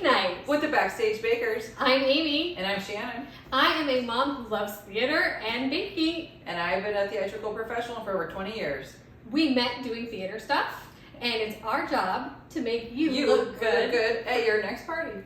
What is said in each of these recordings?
night with the Backstage Bakers. I'm Amy. And I'm Shannon. I am a mom who loves theater and baking. And I've been a theatrical professional for over 20 years. We met doing theater stuff, and it's our job to make you look good at your next party.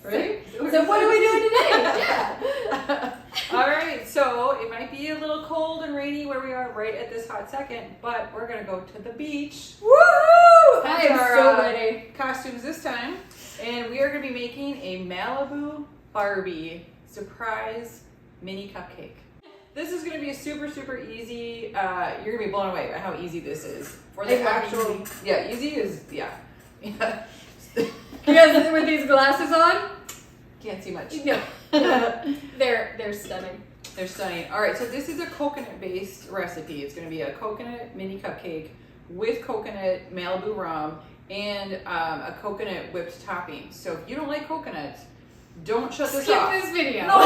Right? So what are we doing today? Yeah. All right, so it might be a little cold and rainy where we are right at this hot second, but we're going to go to the beach. Woohoo! I am Our, so ready. Costumes this time. And we are going to be making a Malibu Barbie surprise mini cupcake. This is going to be a super, super easy, you're going to be blown away by how easy this is. For the actual, yeah, easy is, yeah. You guys with these glasses on? Can't see much. No. They're stunning. They're stunning. All right, so this is a coconut-based recipe. It's going to be a coconut mini cupcake with coconut Malibu Rum and a coconut whipped topping. So if you don't like coconut, don't shut this off. Skip this video. No.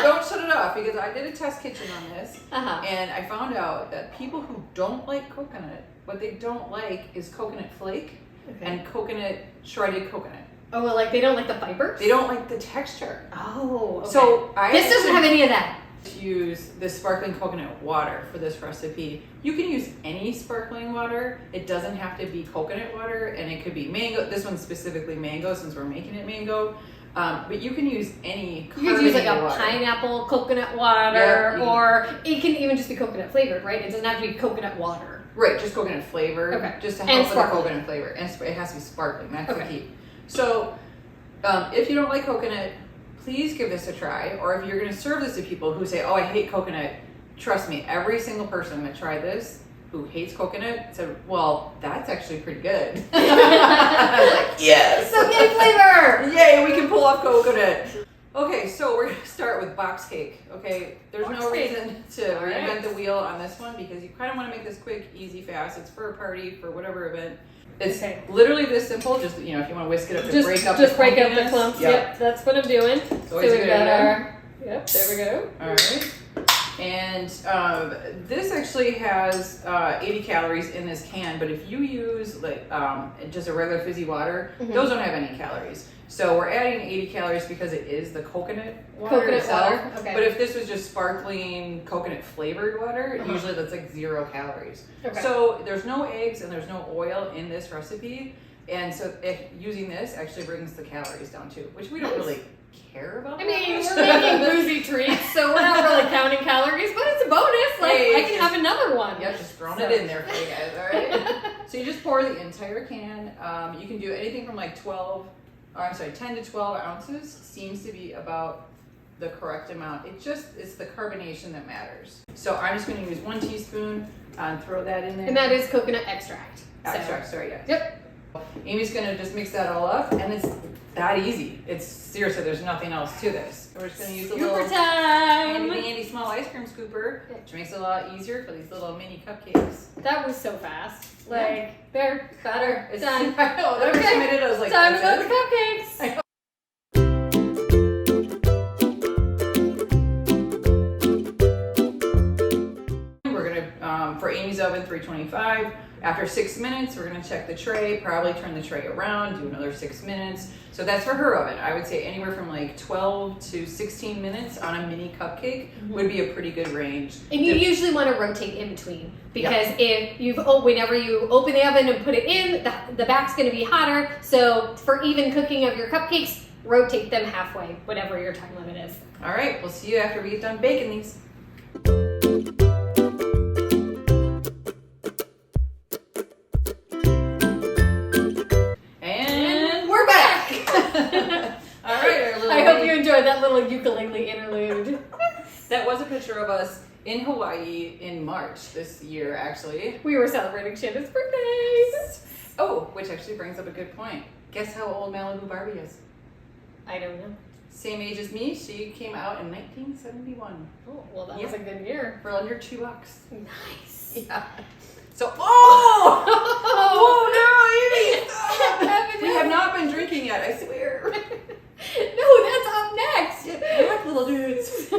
Don't shut it off because I did a test kitchen on this, Uh-huh. and I found out that people who don't like coconut, what they don't like is coconut flake and shredded coconut. Oh, well, like they don't like the fibers? They don't like the texture. Oh, okay. So this doesn't have any of that. Use the sparkling coconut water for this recipe. You can use any sparkling water. It doesn't have to be coconut water, and it could be mango. This one's specifically mango since we're making it mango. But you can use any. You could use like a water. pineapple coconut water, Yep. or it can even just be coconut flavored, right? It doesn't have to be coconut water. Right, just coconut flavor. Okay. Just to And help with the sparkling. coconut flavor, and it has to be sparkling. That's the Okay. key. So, if you don't like coconut, please give this a try. Or if you're going to serve this to people who say, "Oh, I hate coconut," trust me, every single person that tried this who hates coconut said, "Well, that's actually pretty good." I was like, "Yes, So yay flavor! Yay, we can pull off coconut." Okay, so we're gonna start with box cake. Okay, there's no reason to reinvent the wheel on this one because you kind of want to make this quick, easy, fast. It's for a party, for whatever event. It's literally this simple. Just if you want to whisk it up to break up the clumps. Yep, that's what I'm doing. So we've got our. Yep, there we go. All right. And this actually has 80 calories in this can, but if you use like just a regular fizzy water, those don't have any calories. So we're adding 80 calories because it is the coconut water itself. Okay. But if this was just sparkling coconut flavored water, usually that's like 0 calories. Okay. So there's no eggs and there's no oil in this recipe. And so if using this actually brings the calories down too, which we don't really care about. I mean, we're making boozy treats, so we're not really counting calories, but it's a bonus. Like, I can have another one. Yep, just throwing it in there for you guys, all right? So you just pour the entire can. You can do anything from like 10 to 12 ounces seems to be about the correct amount. It's the carbonation that matters. So I'm just going to use 1 teaspoon and throw that in there. And that is coconut extract. Sorry, yes. Yep. Amy's going to just mix that all up, and it's that easy. It's seriously, there's nothing else to this. We're just going to use a little handy small ice cream scooper, which makes it a lot easier for these little mini cupcakes. That was so fast. Like, there, batter, it's done. I know, the first time I did it, I was like, time to go to the cupcakes. We're gonna, for Amy's oven, 325. After 6 minutes, we're gonna check the tray, probably turn the tray around, do another 6 minutes. So that's for her oven. I would say anywhere from like 12 to 16 minutes on a mini cupcake would be a pretty good range. And you usually want to rotate in between because whenever you open the oven and put it in, the back's going to be hotter. So for even cooking of your cupcakes, rotate them halfway, whatever your time limit is. All right, we'll see you after we get done baking these. I hope you enjoyed that little ukulele interlude. That was a picture of us in Hawaii in March this year, actually. We were celebrating Shannon's birthday. Oh, which actually brings up a good point. Guess how old Malibu Barbie is? I don't know. Same age as me. She came out in 1971. Oh, well, that was a good year. For under $2. Nice. Yeah. So, no, Amy! We have not been drinking yet, I swear. No, that's up next. Get back, little dudes. We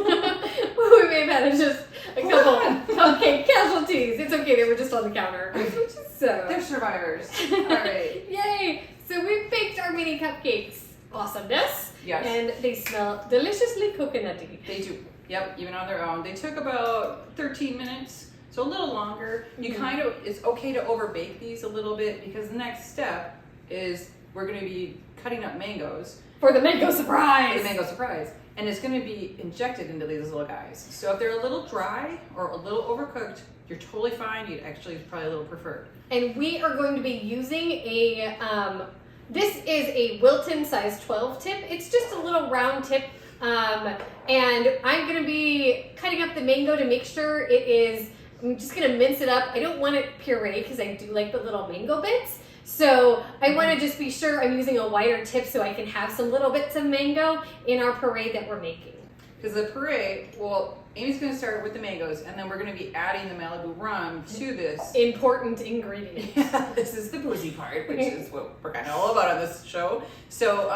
may have had just a couple cupcake casualties. It's okay, they were just on the counter. Which is So They're survivors. All right. Yay! So we baked our mini cupcakes. Awesomeness. Yes. And they smell deliciously coconutty. They do. Yep, even on their own. They took about 13 minutes, so a little longer. You kind of, it's okay to overbake these a little bit because the next step is we're going to be cutting up mangoes. For the mango surprise! For the mango surprise. And it's going to be injected into these little guys. So if they're a little dry or a little overcooked, you're totally fine. You'd actually probably a little preferred. And we are going to be using a, this is a Wilton size 12 tip. It's just a little round tip. And I'm going to be cutting up the mango to make sure it is, I'm just going to mince it up. I don't want it puree because I do like the little mango bits. So I want to just be sure I'm using a wider tip so I can have some little bits of mango in our puree that we're making. Because the puree, well, Amy's going to start with the mangoes, and then we're going to be adding the Malibu Rum to this. Important ingredient. Yeah, this is the boozy part, which is what we're kind of all about on this show. So,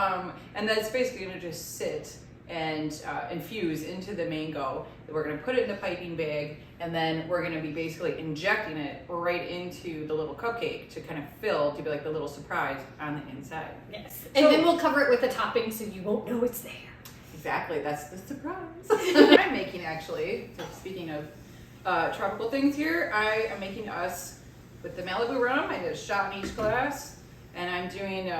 and that's basically going to just sit and infuse into the mango. We're going to put it in the piping bag, and then we're going to be basically injecting it right into the little cupcake to kind of fill, to be like the little surprise on the inside. Yes. And then we'll cover it with a topping so you won't know it's there. Exactly, that's the surprise. I'm making, actually, so speaking of tropical things here, I am making us with the Malibu Rum. I did a shot in each glass, and I'm doing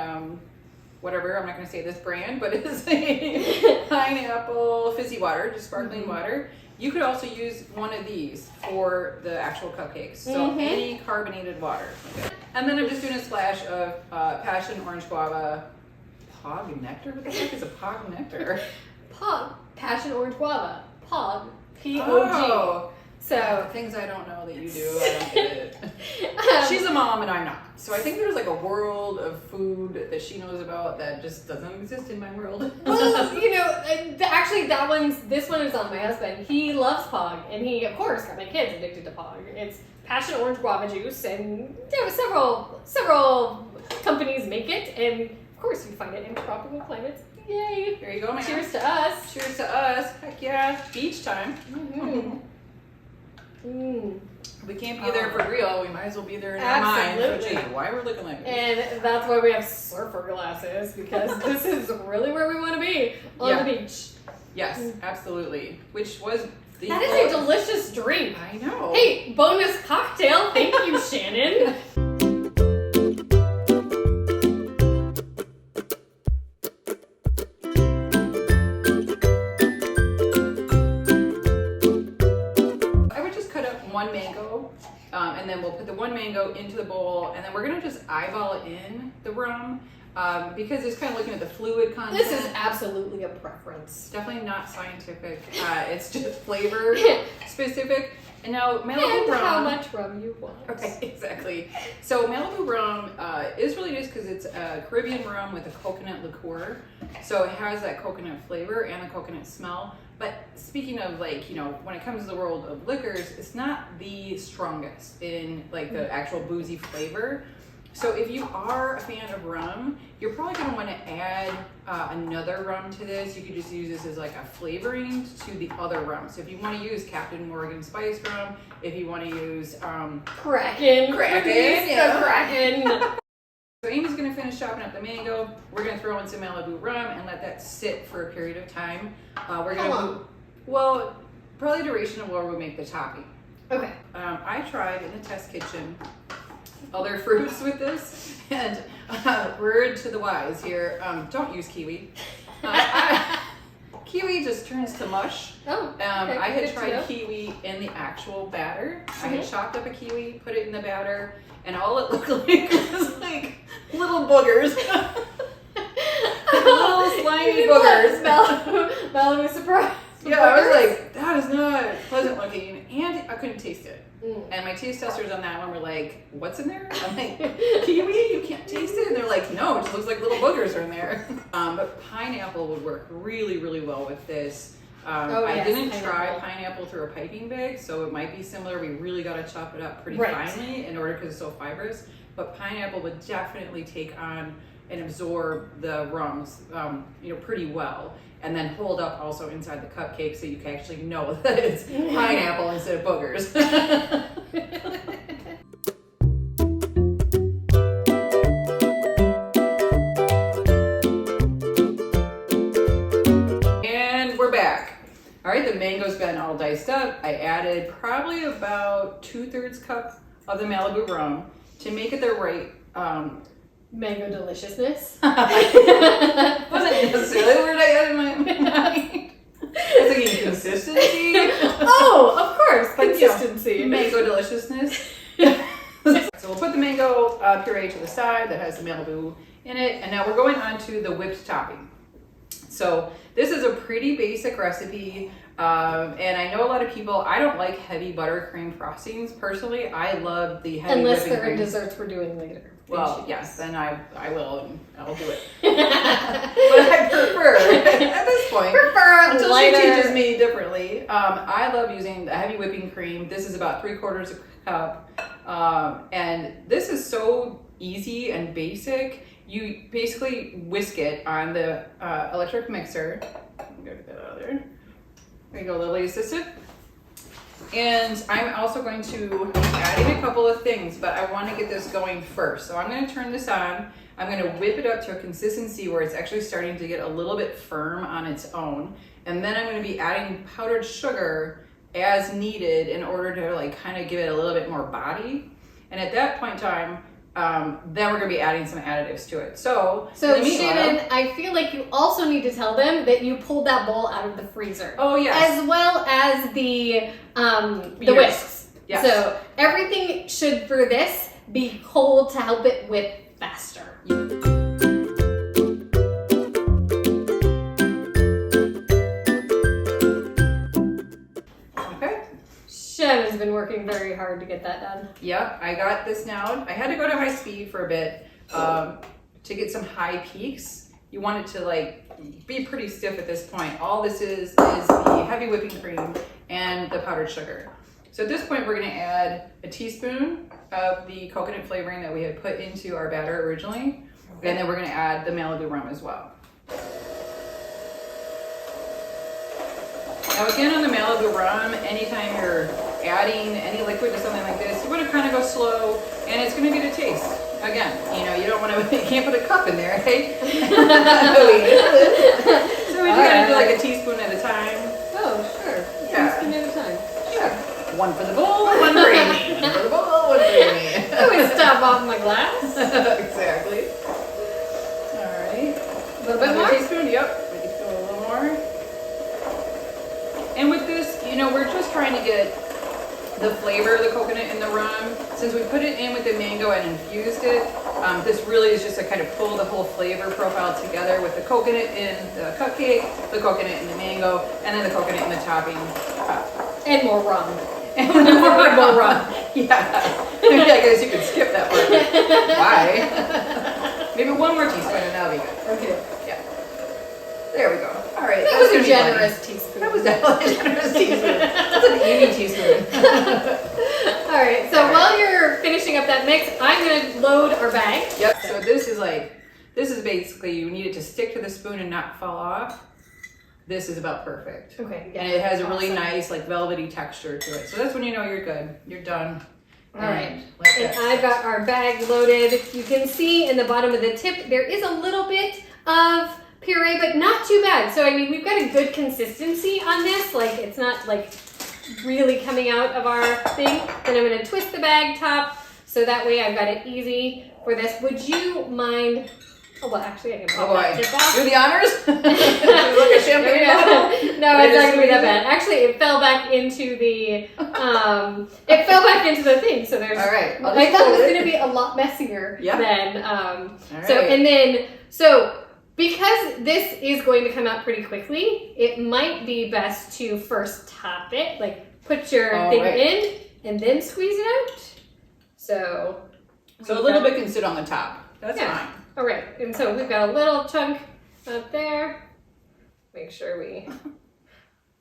whatever, I'm not going to say this brand, but it's a pineapple fizzy water, just sparkling water. You could also use one of these for the actual cupcakes, so any carbonated water. Okay. And then I'm just doing a splash of passion orange guava pog nectar. What the heck is a pog nectar? Pog, passion orange guava. Pog, P-O-G. Oh. So things I don't know that you do, I don't get it. She's a mom and I'm not. So I think there's like a world of food that she knows about that just doesn't exist in my world. well, you know, actually this one is on my husband. He loves Pog, and he, of course, got my kids addicted to Pog. It's passion orange guava juice, and several companies make it, and of course you find it in tropical climates. Yay! Here you go, man. Cheers to us. Cheers to us. Heck yeah. Beach time. We can't be there for real. We might as well be there in our mind. Which is why we're looking like this. And that's why we have surfer glasses, because this is really where we want to be, on the beach. Yes, absolutely. Which was the That is a delicious drink. I know. Hey, bonus cocktail. Thank you, Shannon. One mango, and then we'll put the one mango into the bowl, and then we're gonna just eyeball it in the rum because it's kind of looking at the fluid content. This is absolutely a preference. Definitely not scientific. It's just flavor specific. And now Malibu Rum. How much rum you want. Okay, exactly. So Malibu Rum is really nice because it's a Caribbean rum with a coconut liqueur. So it has that coconut flavor and the coconut smell. But speaking of, like, you know, when it comes to the world of liquors, it's not the strongest in like the actual boozy flavor. So if you are a fan of rum, you're probably going to want to add another rum to this. You could just use this as like a flavoring to the other rum. So if you want to use Captain Morgan Spice rum, if you want to use Kraken, yeah. Kraken. So Amy's going to finish chopping up the mango. We're going to throw in some Malibu Rum and let that sit for a period of time. We're going to, well, probably the duration of where we make the topping. Okay. I tried in the test kitchen other fruits with this, and word to the wise here, don't use kiwi. Kiwi just turns to mush. Oh, okay, I had tried kiwi in the actual batter. I had chopped up a kiwi, put it in the batter, and all it looked like was like little boogers. Little slimy boogers. Malibu surprise. Yeah, I was like, that is not pleasant looking, and I couldn't taste it. And my taste testers on that one were like, what's in there? I'm like, kiwi? You can't taste it? And they're like, no, it just looks like little boogers are in there. But pineapple would work really, really well with this. I didn't try pineapple through a piping bag, so it might be similar. We really got to chop it up pretty finely in order because it's so fibrous. But pineapple would definitely take on and absorb the rums, pretty well. And then hold up also inside the cupcake so you can actually know that it's pineapple instead of boogers. added probably about 2/3 cup of the Malibu Rum to make it the right mango deliciousness. wasn't necessarily the word I had in my mind. I was thinking consistency. Oh, of course, consistency. Yeah, mango deliciousness. So we'll put the mango puree to the side that has the Malibu in it, and now we're going on to the whipped topping. So this is a pretty basic recipe, and I know a lot of people, I don't like heavy buttercream frostings personally. I love the heavy Unless whipping they're in cream. desserts we're doing later. Well, yes, then I will, and I'll do it. But I prefer, at this point, until lighter. she teaches me differently, I love using the heavy whipping cream. This is about 3/4 cup, and this is so easy and basic. You basically whisk it on the electric mixer. I'm gonna get that out of there. There you go, Lily assistant. And I'm also going to be adding a couple of things, but I want to get this going first. So I'm going to turn this on. I'm going to whip it up to a consistency where it's actually starting to get a little bit firm on its own. And then I'm going to be adding powdered sugar as needed in order to like kind of give it a little bit more body. And at that point in time, then we're going to be adding some additives to it. So Shannon, I feel like you also need to tell them that you pulled that bowl out of the freezer. Oh, yes. As well as the whisks. Yes. So everything should, for this, be cold to help it whip faster. Shannon's been working very hard to get that done. Yep, I got this now. I had to go to high speed for a bit to get some high peaks. You want it to like be pretty stiff at this point. All this is the heavy whipping cream and the powdered sugar. So at this point, we're going to add a teaspoon of the coconut flavoring that we had put into our batter originally, and then we're going to add the Malibu Rum as well. Now again, on the Malibu Rum, anytime you're adding any liquid to something like this, you want to kind of go slow, and it's going to get a taste. Again, you know, you don't want to, you can't put a cup in there, right? So we just got to do like a teaspoon at a time. Oh, sure. Yeah. Teaspoon at a time. Sure. One for the bowl, one for Amy. One for the bowl, one for Amy. I always stop off my glass. Exactly. All right. A little bit more? Teaspoon, yep. We can do a little more. And with this, you know, we're just trying to get the flavor of the coconut in the rum. Since we put it in with the mango and infused it, this really is just to kind of pull the whole flavor profile together with the coconut in the cupcake, the coconut in the mango, and then the coconut in the topping. And more rum. And more rum. Yeah. Maybe I guess you could skip that part. Why? Maybe one more teaspoon and that'll be good. Okay. Yeah. There we go. All right. That was a generous teaspoon. That was definitely a generous teaspoon. That's an Amy teaspoon. All right. So while you're finishing up that mix, I'm going to load our bag. Yep. So this is basically, you need it to stick to the spoon and not fall off. This is about perfect. Okay. Yeah. And it has a really nice, like, velvety texture to it. So that's when you know you're good. You're done. All right. Like And I've got our bag loaded. You can see in the bottom of the tip, there is a little bit of puree, but not too bad. So, I mean, we've got a good consistency on this. Like, it's not, like, really coming out of our thing. Then I'm going to twist the bag top so that way I've got it easy for this. Would you mind... Oh, well, actually, I can pop that tip off. Do the honors? Look at champagne bottle? No, it's not going to be that bad. Actually, it fell back into the... it fell back into the thing, so there's... All right. I thought it was going to be a lot messier than... All right. So, and then... So... Because this is going to come out pretty quickly, it might be best to first top it, like put your thing in and then squeeze it out. So a little bit can sit on the top. That's fine. All right, and so we've got a little chunk up there. Make sure we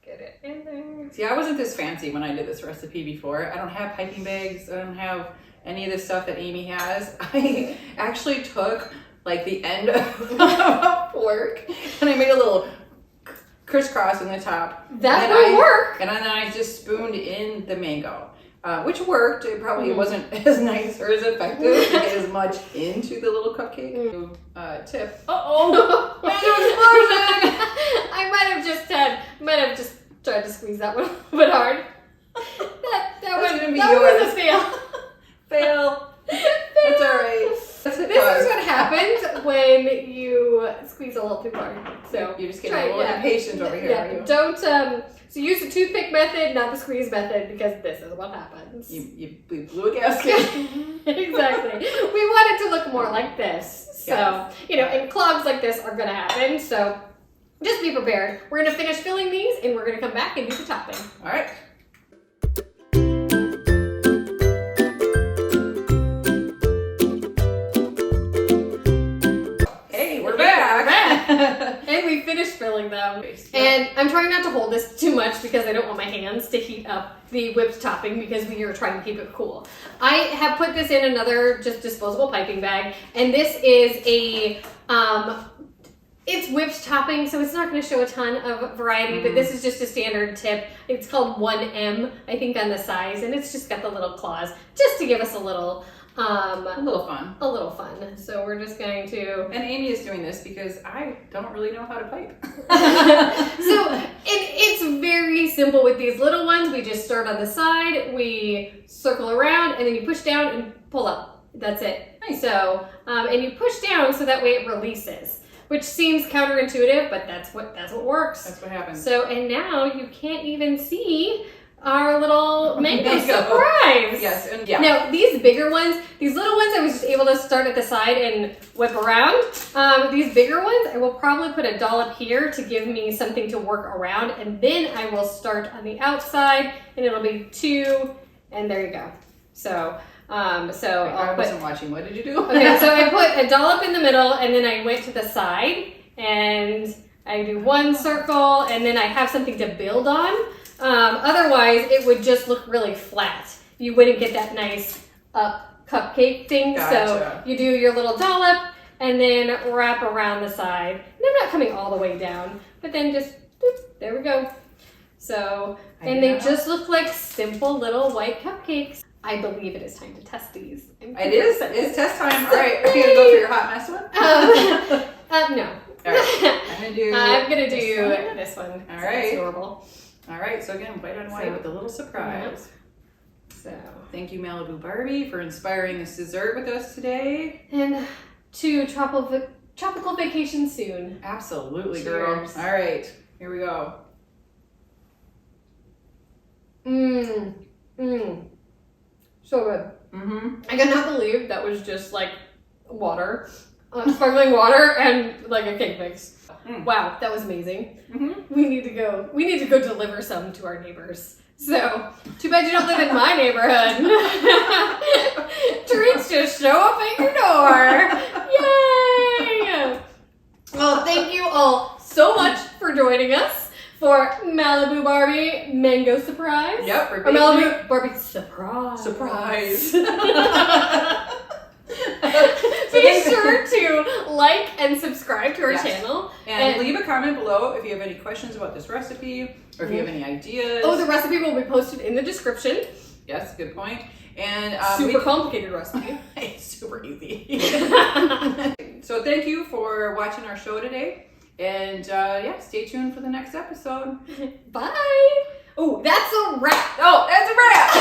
get it in there. See, I wasn't this fancy when I did this recipe before. I don't have piping bags. I don't have any of the stuff that Amy has. I actually took like the end of a fork and I made a little crisscross in the top. That would work. And then I just spooned in the mango, which worked. It probably wasn't as nice or as effective to get as much into the little cupcake. Tip. Uh-oh. Mango explosion! I might have just tried to squeeze that one a little bit hard. that was a fail. Fail. That's all right. This is what happens when you squeeze a little too hard. So you're just getting a little impatient over here. Yeah, don't. So use the toothpick method, not the squeeze method, because this is what happens. You blew a gasket. Exactly. We want it to look more like this. So and clogs like this are gonna happen. So just be prepared. We're gonna finish filling these, and we're gonna come back and do the topping. All right. And we finished filling them. And I'm trying not to hold this too much because I don't want my hands to heat up the whipped topping because we are trying to keep it cool. I have put this in another just disposable piping bag, and this is a it's whipped topping, so it's not going to show a ton of variety, but this is just a standard tip. It's called 1M, I think, on the size, and it's just got the little claws just to give us a little fun. A little fun. So we're just going to... And Amy is doing this because I don't really know how to pipe. So it's very simple with these little ones. We just start on the side, we circle around, and then you push down and pull up. That's it. Nice. So, and you push down so that way it releases, which seems counterintuitive, but that's what works. That's what happens. So, and now you can't even see our little mango surprise. Yes, and Now, these bigger ones, these little ones, I was just able to start at the side and whip around. These bigger ones, I will probably put a dollop here to give me something to work around, and then I will start on the outside, and it'll be 2, and there you go. So, I wasn't watching. What did you do? Okay, so I put a dollop in the middle, and then I went to the side, and I do 1 circle, and then I have something to build on. Otherwise, it would just look really flat. You wouldn't get that nice up cupcake thing. Gotcha. So you do your little dollop and then wrap around the side. And I'm not coming all the way down, but then just, boop, there we go. So, and they just look like simple little white cupcakes. I believe it is time to test these. It is. It's test time. All right. Are you going to go for your hot mess one? No. All right. I'm going to do this one. All right. It's adorable. All right, so again, white on white with a little surprise. So, thank you, Malibu Barbie, for inspiring this dessert with us today. And to tropical vacation soon. Absolutely, Cheers. girl. All right, here we go. So good. Mm-hmm. I cannot believe that was just like water, sparkling water, and like a cake mix. Wow, that was amazing. Mm-hmm. We need to go deliver some to our neighbors. So, too bad you don't live in my neighborhood. Treats just show up at your door. Yay! Well, thank you all so much for joining us for Malibu Barbie Mango Surprise. Yep, or Malibu Barbie Surprise. Surprise. Be sure to like and subscribe to our channel. And leave a comment below if you have any questions about this recipe or if you have any ideas. Oh, the recipe will be posted in the description. Yes, good point. And super complicated recipe. It's super easy. So thank you for watching our show today. And stay tuned for the next episode. Bye. Oh, that's a wrap. Oh, that's a wrap.